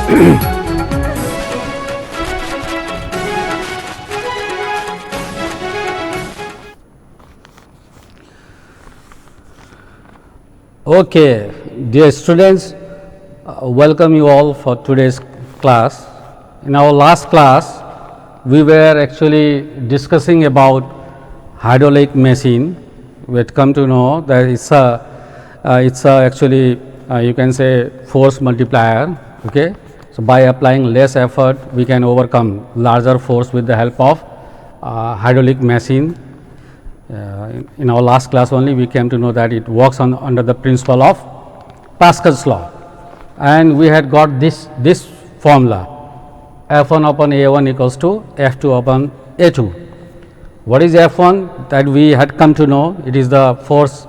Okay, dear students, welcome you all for today's class. In our last class, we were actually discussing about hydraulic machine. We had come to know that it's actually you can say force multiplier. Okay, so by applying less effort, we can overcome larger force with the help of hydraulic machine. In our last class only we came to know that it works under the principle of Pascal's law, and we had got this formula F1 upon A1 equals to F2 upon A2. What is F1? That we had come to know, it is the force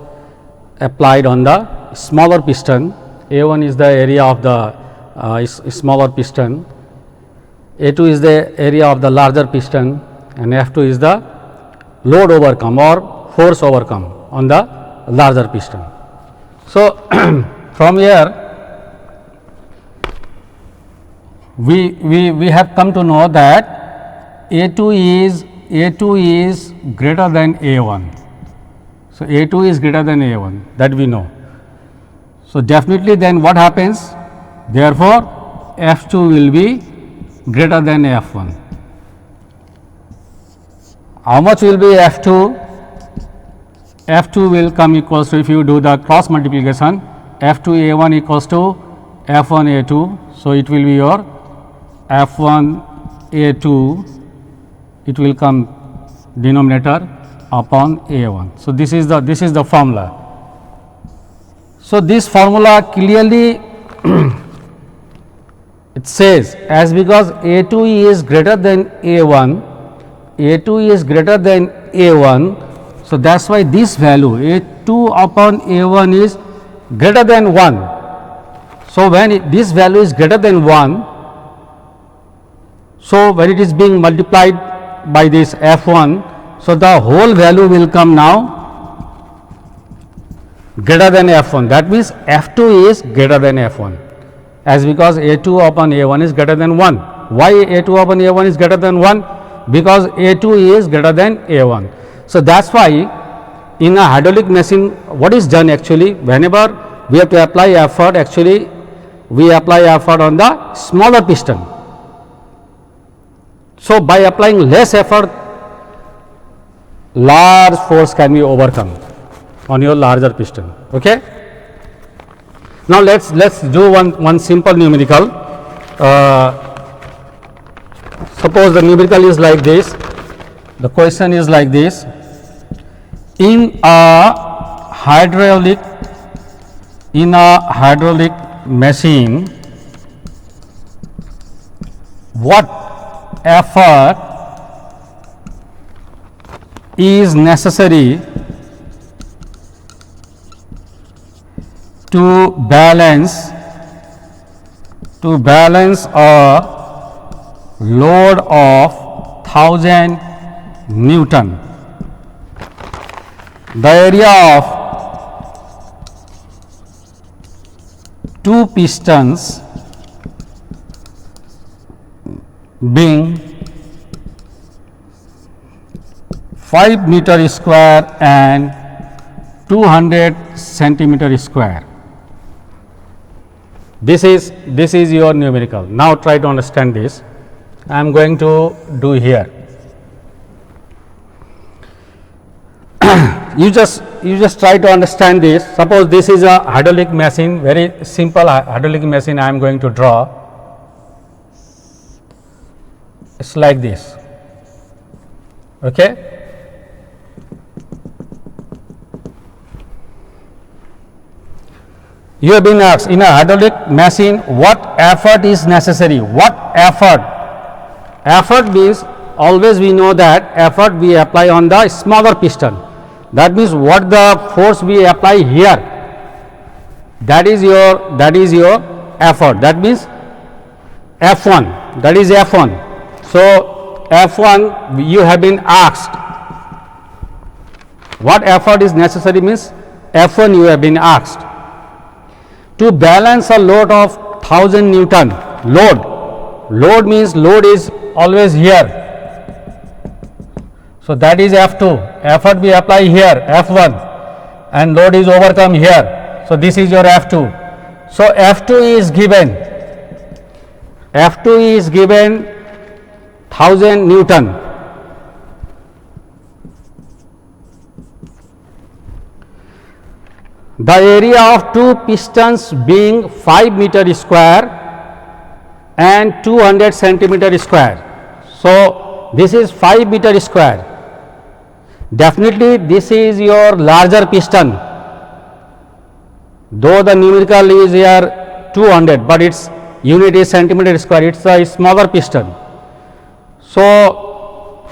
applied on the smaller piston. A1 is the area of the smaller piston, A2 is the area of the larger piston, and F2 is the load overcome or force overcome on the larger piston. So, from here we have come to know that A2 is greater than A1. So, A2 is greater than A1, that we know. So, definitely then what happens? Therefore, F2 will be greater than F1. How much will be F2? F2 will come equals to, if you do the cross multiplication, F2 A1 equals to F1 A2. So, it will be your F1 A2, it will come denominator upon A1. So, this is the formula. So, this formula clearly it says, as because A2 is greater than A1, A2 is greater than A1. So, that is why this value A2 upon A1 is greater than 1. So, when this value is greater than 1, so when it is being multiplied by this F1, so the whole value will come now greater than F1. That means, F2 is greater than F1, as because A2 upon A1 is greater than 1. Why A2 upon A1 is greater than 1? Because A2 is greater than A1. So, that is why in a hydraulic machine what is done actually, whenever we have to apply effort, actually we apply effort on the smaller piston. So, by applying less effort, large force can be overcome on your larger piston. Okay. Now, let's do one simple numerical. Suppose the numerical is like this, the question is like this: in a hydraulic machine, what effort is necessary to balance a load of 1000 Newton? The area of two pistons being 5 meter square and 200 centimeter square. This is your numerical. Now, try to understand this. I am going to do here. You just try to understand this. Suppose this is a hydraulic machine, very simple hydraulic machine I am going to draw. It's like this. Okay. You have been asked, in a hydraulic machine, what effort is necessary? What effort? Effort means, always we know that effort we apply on the smaller piston. That means, what the force we apply here, that is your effort. That means F1, that is F1. So, F1 you have been asked what effort is necessary, means F1 you have been asked to balance a load of 1000 Newton. load means load is always here. So that is F2. Effort we apply here, F1, and load is overcome here. So this is your F2. So F2 is given 1000 Newton. The area of two pistons being 5 meter square and 200 centimeter square. So this is 5 meter square. Definitely this is your larger piston, though the numerical is here 200, but its unit is centimeter square. It's a smaller piston. So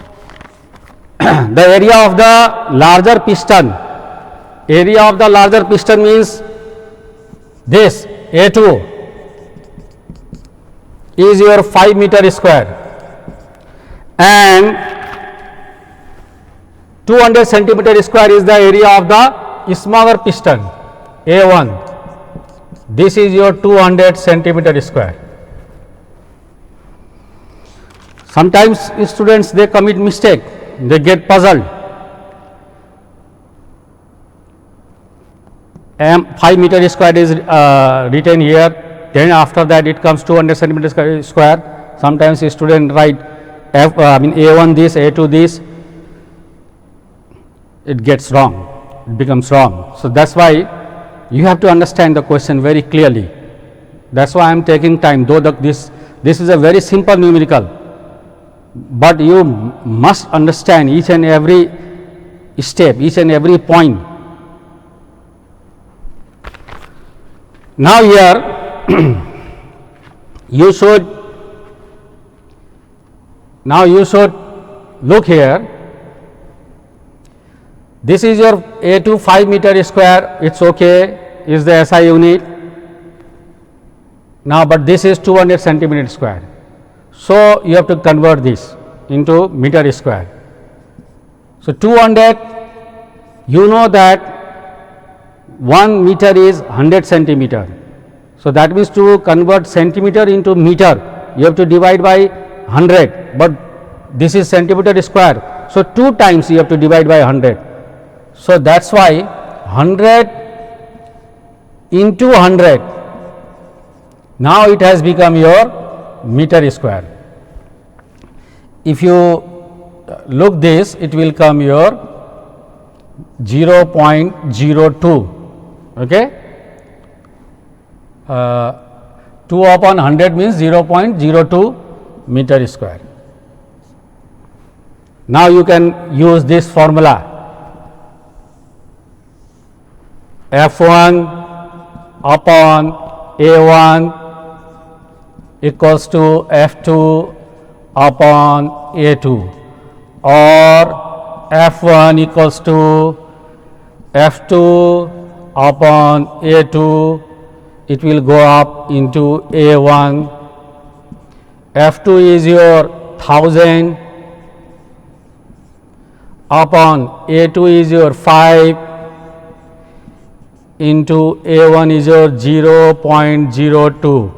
the area of the larger piston, means this A2 is your 5 meter square and 200 centimeter square is the area of the smaller piston A1. This is your 200 centimeter square. Sometimes students, they commit mistake, they get puzzled. 5 meter square is written here, then after that it comes 200 centimeter square. Sometimes a student write A1 this, A2 this, it gets wrong, it becomes wrong. So that's why you have to understand the question very clearly. That's why I am taking time, though this is a very simple numerical, but you must understand each and every step, each and every point. Now here you should look here. This is your A2 5 meter square, it's okay, is the SI unit. Now, but this is 200 centimeter square. So you have to convert this into meter square. So 200, you know that 1 meter is 100 centimeter. So that means to convert centimeter into meter, you have to divide by 100, but this is centimeter square. So 2 times you have to divide by 100. So that's why 100 into 100, now it has become your meter square. If you look this, it will come your 0.02, okay. 2 upon 100 means 0.02 meter square. Now you can use this formula. F1 upon A1 equals to F2 upon A2, or F1 equals to F2 upon A2, it will go up into A1. F2 is your 1000 upon A2 is your 5 into A1 is your 0.02.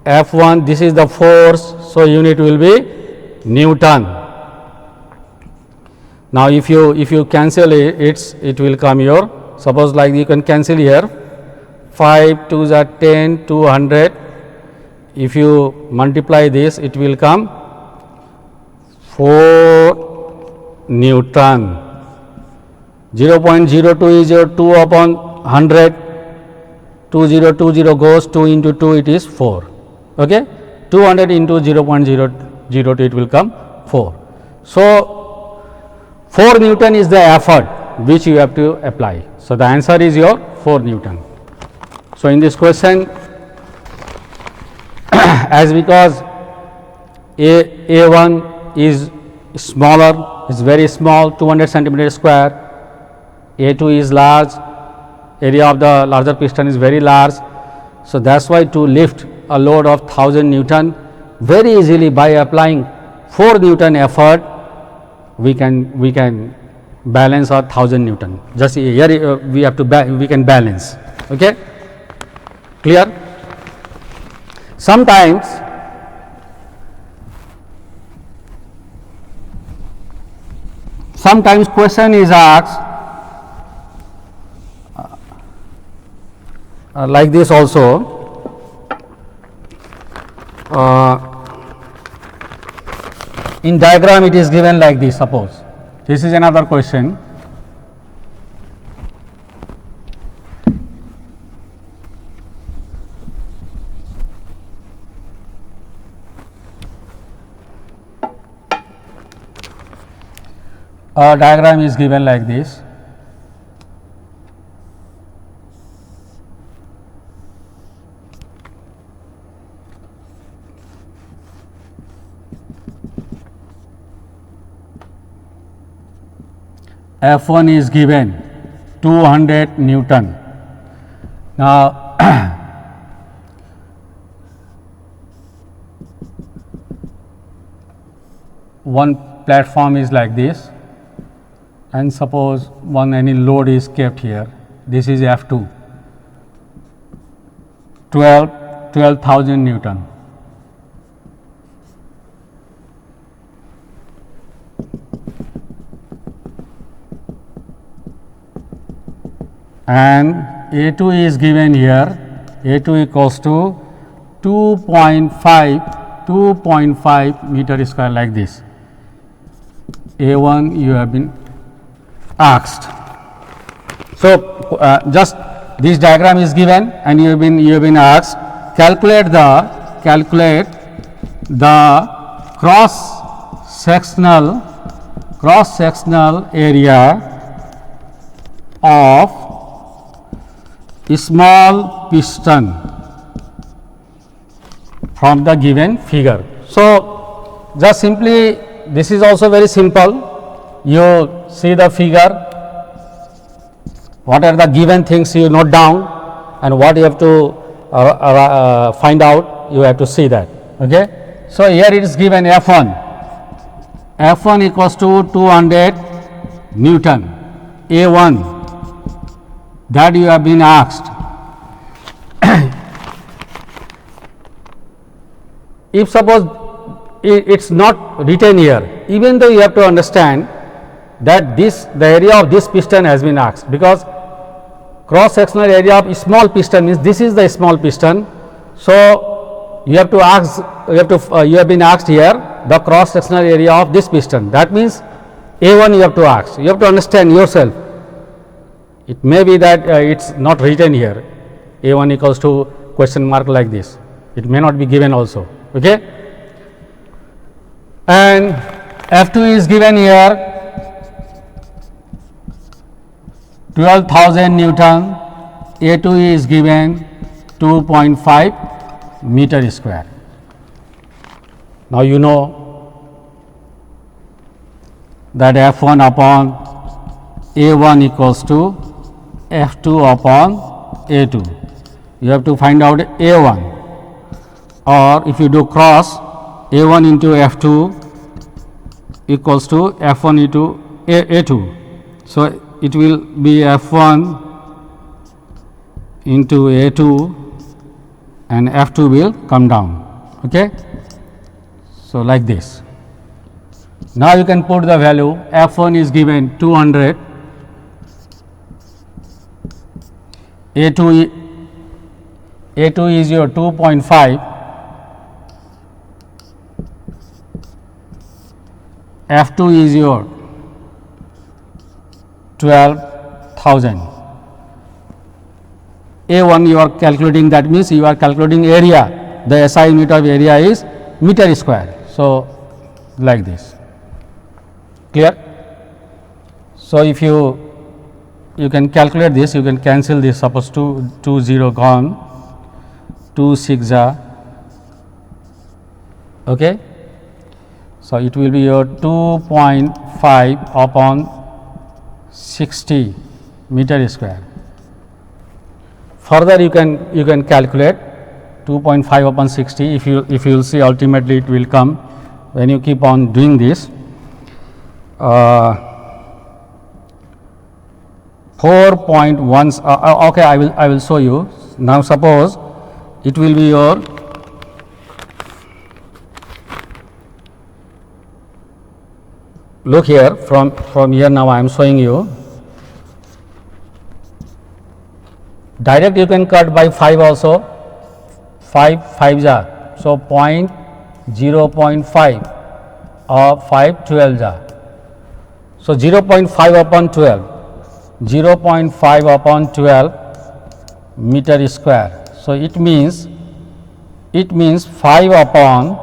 F1, this is the force, so unit will be Newton. Now if you cancel it will come your, suppose like you can cancel here, 5 2s are 10, 200. If you multiply this, it will come 4 Newton. 0.02 is your 2 upon 100. 2020 goes 2 into 2, it is 4. Okay, 200 into 0.002, it will come 4. So 4 Newton is the effort which you have to apply. So the answer is your 4 Newton. So in this question, as because A1 is smaller, is very small, 200 centimeter square, A2 is large, area of the larger piston is very large. So that's why to lift a load of 1000 Newton very easily by applying 4 Newton effort, we can balance our 1000 Newton. Just here we have to we can balance. Okay, clear? Sometimes sometimes question is asked like this also. In diagram it is given like this. Suppose this is another question. A diagram is given like this. F1 is given 200 Newton. Now, one platform is like this, and suppose any load is kept here. This is F2, 12,000 Newton. And A2 is given here. A2 equals to 2.5 meter square, like this. A1 you have been asked. So just this diagram is given, and you have been asked calculate the cross sectional area of small piston from the given figure. So just simply, this is also very simple. You see the figure, what are the given things you note down, and what you have to find out, you have to see that. Okay. So here it is given F1 equals to 200 Newton. A1 that you have been asked. If suppose it's not written here, even though you have to understand that the area of this piston has been asked, because cross sectional area of small piston means this is the small piston. So you have to ask, you have been asked here the cross sectional area of this piston. That means A1 you have to ask. You have to understand yourself. It may be that it's not written here. A1 equals to question mark like this. It may not be given also. Okay. And F2 is given here 12,000 Newton. A2 is given 2.5 meter square. Now you know that F1 upon A1 equals to F2 upon A2. You have to find out A1, or if you do cross, A1 into F2 equals to F1 into A2. So it will be F1 into A2, and F2 will come down. Okay. So like this. Now you can put the value. F1 is given 200, A2 is your 2.5, F2 is your 12,000. A1 you are calculating, that means you are calculating area. The SI unit of area is meter square. So like this. Clear? So if you can calculate this, you can cancel this. Suppose 2 0 gone, 2 6 okay. So it will be your 2.5 upon 60 meter square. Further you can calculate 2.5 upon 60. If you will see, ultimately it will come when you keep on doing this. 4.1. Okay, I will show you. Now suppose it will be your look here, from here now I am showing you. Direct you can cut by 5 also, 5 5s are, so 0.5 or 5 12s are. So 0.5 upon 12, 0.5 upon 12 meter square. So it means 5 upon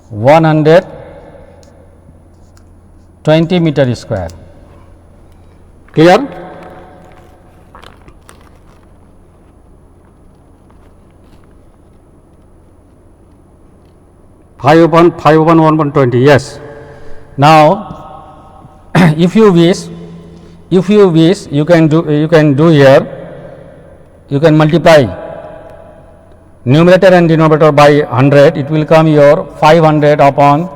120 meter square. Clear? Five upon 120. Yes. Now, if you wish, you can do here. You can multiply numerator and denominator by 100. It will come your 500 upon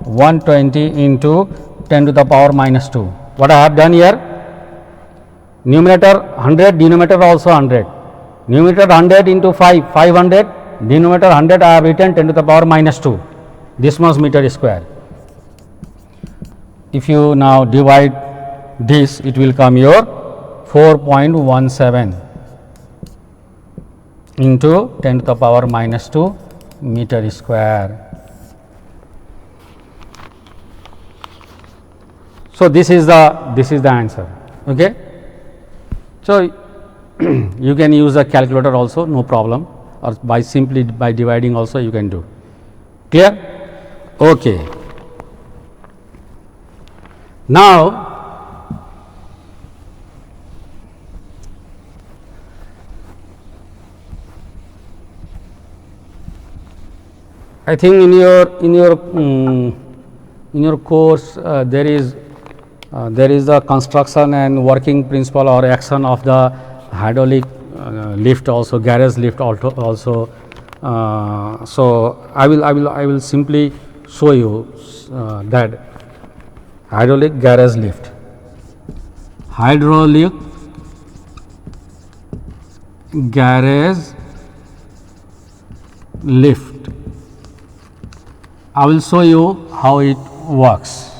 120 into 10 to the power minus 2. What I have done here? Numerator 100, denominator also 100. Numerator 100 into 5, 500. Denominator 100 I have written 10 to the power minus 2. This much meter square. If you now divide this, it will come your 4.17 into 10 to the power minus 2 meter square. So this is the answer. Okay. So you can use a calculator also, no problem, or simply by dividing also you can do. Clear? Okay. Now I think in your course there is the construction and working principle or action of the hydraulic lift also, garage lift also. So I will simply show you that hydraulic garage lift. Hydraulic garage lift. I will show you how it works.